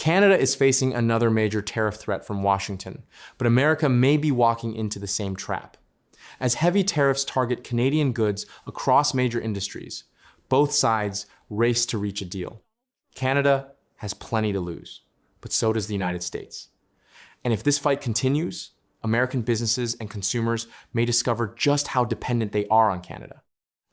Canada is facing another major tariff threat from Washington, but America may be walking into the same trap. As heavy tariffs target Canadian goods across major industries, both sides race to reach a deal. Canada has plenty to lose, but so does the United States. And if this fight continues, American businesses and consumers may discover just how dependent they are on Canada.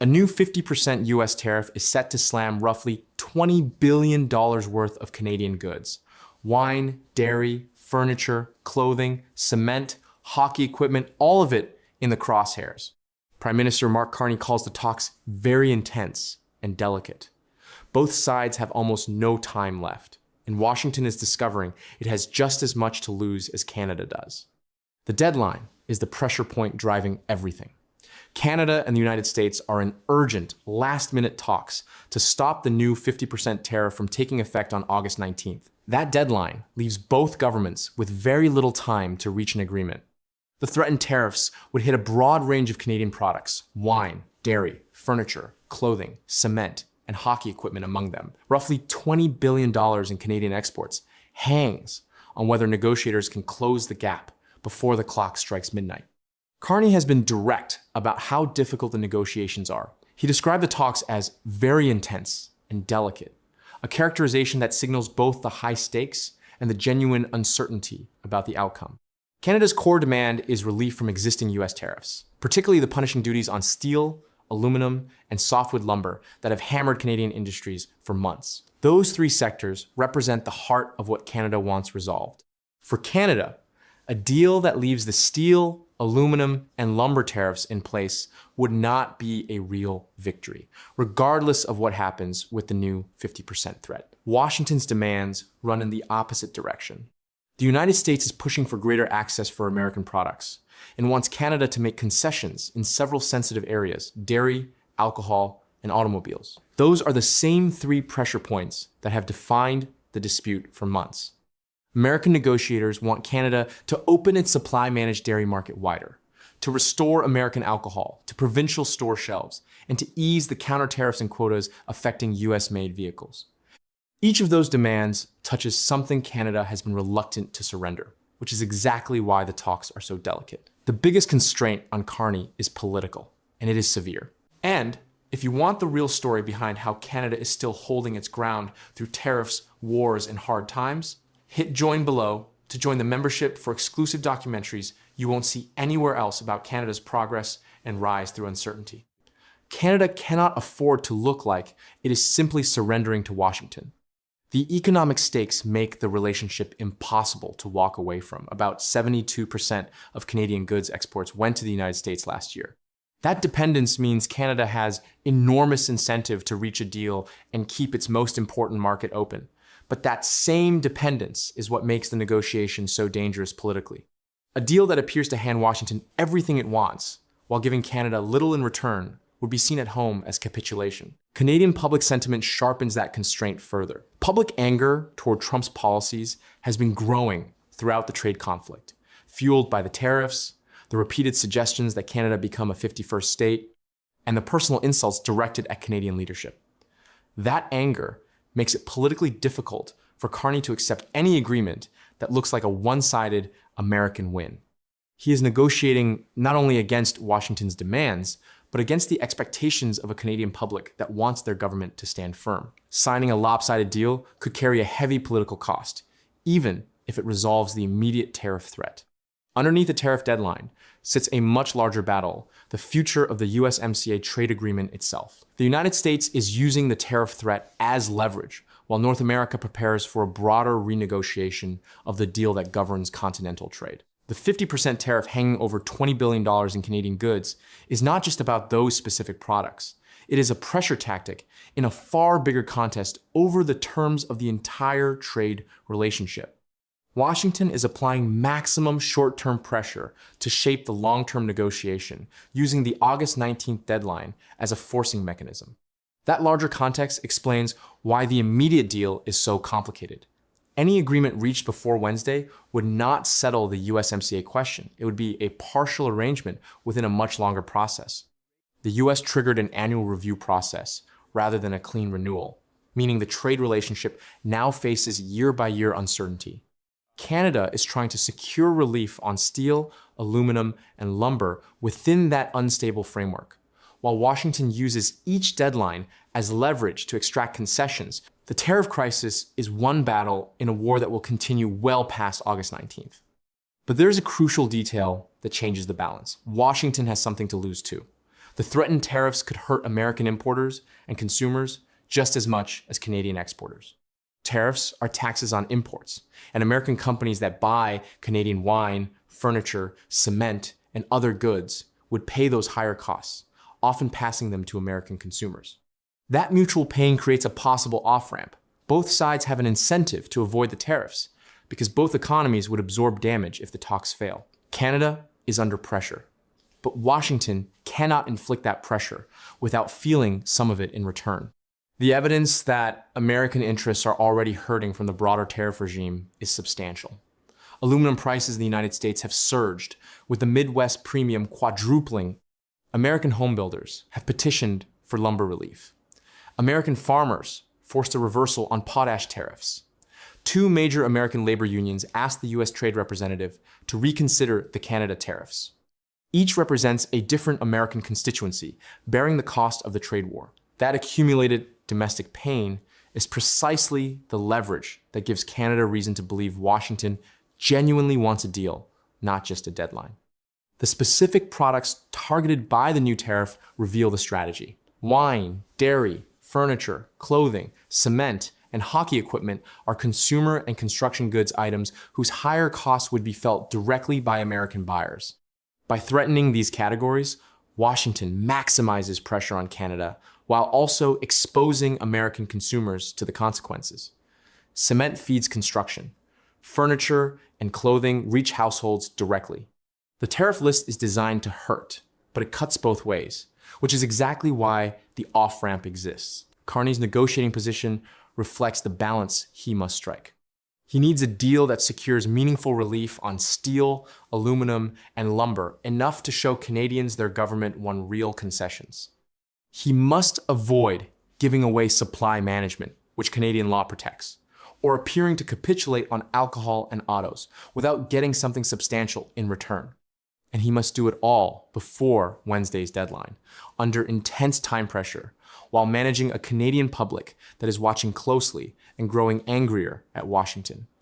A new 50% US tariff is set to slam roughly $20 billion worth of Canadian goods. Wine, dairy, furniture, clothing, cement, hockey equipment, all of it in the crosshairs. Prime Minister Mark Carney calls the talks very intense and delicate. Both sides have almost no time left, and Washington is discovering it has just as much to lose as Canada does. The deadline is the pressure point driving everything. Canada and the United States are in urgent, last-minute talks to stop the new 50% tariff from taking effect on August 19th. That deadline leaves both governments with very little time to reach an agreement. The threatened tariffs would hit a broad range of Canadian products: wine, dairy, furniture, clothing, cement, and hockey equipment among them. Roughly $20 billion in Canadian exports hangs on whether negotiators can close the gap before the clock strikes midnight. Carney has been direct about how difficult the negotiations are. He described the talks as very intense and delicate, a characterization that signals both the high stakes and the genuine uncertainty about the outcome. Canada's core demand is relief from existing US tariffs, particularly the punishing duties on steel, aluminum, and softwood lumber that have hammered Canadian industries for months. Those three sectors represent the heart of what Canada wants resolved. For Canada, a deal that leaves the steel, aluminum, and lumber tariffs in place would not be a real victory, regardless of what happens with the new 50% threat. Washington's demands run in the opposite direction. The United States is pushing for greater access for American products and wants Canada to make concessions in several sensitive areas: dairy, alcohol, and automobiles. Those are the same three pressure points that have defined the dispute for months. American negotiators want Canada to open its supply-managed dairy market wider, to restore American alcohol to provincial store shelves, and to ease the counter-tariffs and quotas affecting US-made vehicles. Each of those demands touches something Canada has been reluctant to surrender, which is exactly why the talks are so delicate. The biggest constraint on Carney is political, and it is severe. And if you want the real story behind how Canada is still holding its ground through tariffs, wars, and hard times, hit join below to join the membership for exclusive documentaries you won't see anywhere else about Canada's progress and rise through uncertainty. Canada cannot afford to look like it is simply surrendering to Washington. The economic stakes make the relationship impossible to walk away from. About 72% of Canadian goods exports went to the United States last year. That dependence means Canada has enormous incentive to reach a deal and keep its most important market open. But that same dependence is what makes the negotiation so dangerous politically. A deal that appears to hand Washington everything it wants, while giving Canada little in return, would be seen at home as capitulation. Canadian public sentiment sharpens that constraint further. Public anger toward Trump's policies has been growing throughout the trade conflict, fueled by the tariffs, the repeated suggestions that Canada become a 51st state, and the personal insults directed at Canadian leadership. That anger makes it politically difficult for Carney to accept any agreement that looks like a one-sided American win. He is negotiating not only against Washington's demands, but against the expectations of a Canadian public that wants their government to stand firm. Signing a lopsided deal could carry a heavy political cost, even if it resolves the immediate tariff threat. Underneath the tariff deadline sits a much larger battle: the future of the USMCA trade agreement itself. The United States is using the tariff threat as leverage, while North America prepares for a broader renegotiation of the deal that governs continental trade. The 50% tariff hanging over $20 billion in Canadian goods is not just about those specific products. It is a pressure tactic in a far bigger contest over the terms of the entire trade relationship. Washington is applying maximum short-term pressure to shape the long-term negotiation, using the August 19th deadline as a forcing mechanism. That larger context explains why the immediate deal is so complicated. Any agreement reached before Wednesday would not settle the USMCA question. It would be a partial arrangement within a much longer process. The US triggered an annual review process rather than a clean renewal, meaning the trade relationship now faces year-by-year uncertainty. Canada is trying to secure relief on steel, aluminum, and lumber within that unstable framework. While Washington uses each deadline as leverage to extract concessions, the tariff crisis is one battle in a war that will continue well past August 19th. But there's a crucial detail that changes the balance. Washington has something to lose too. The threatened tariffs could hurt American importers and consumers just as much as Canadian exporters. Tariffs are taxes on imports, and American companies that buy Canadian wine, furniture, cement, and other goods would pay those higher costs, often passing them to American consumers. That mutual pain creates a possible off-ramp. Both sides have an incentive to avoid the tariffs, because both economies would absorb damage if the talks fail. Canada is under pressure, but Washington cannot inflict that pressure without feeling some of it in return. The evidence that American interests are already hurting from the broader tariff regime is substantial. Aluminum prices in the United States have surged, with the Midwest premium quadrupling. American homebuilders have petitioned for lumber relief. American farmers forced a reversal on potash tariffs. Two major American labor unions asked the U.S. Trade Representative to reconsider the Canada tariffs. Each represents a different American constituency, bearing the cost of the trade war. That accumulated domestic pain is precisely the leverage that gives Canada reason to believe Washington genuinely wants a deal, not just a deadline. The specific products targeted by the new tariff reveal the strategy. Wine, dairy, furniture, clothing, cement, and hockey equipment are consumer and construction goods items whose higher costs would be felt directly by American buyers. By threatening these categories, Washington maximizes pressure on Canada while also exposing American consumers to the consequences. Cement feeds construction. Furniture and clothing reach households directly. The tariff list is designed to hurt, but it cuts both ways, which is exactly why the off-ramp exists. Carney's negotiating position reflects the balance he must strike. He needs a deal that secures meaningful relief on steel, aluminum, and lumber, enough to show Canadians their government won real concessions. He must avoid giving away supply management, which Canadian law protects, or appearing to capitulate on alcohol and autos without getting something substantial in return. And he must do it all before Wednesday's deadline, under intense time pressure, while managing a Canadian public that is watching closely and growing angrier at Washington.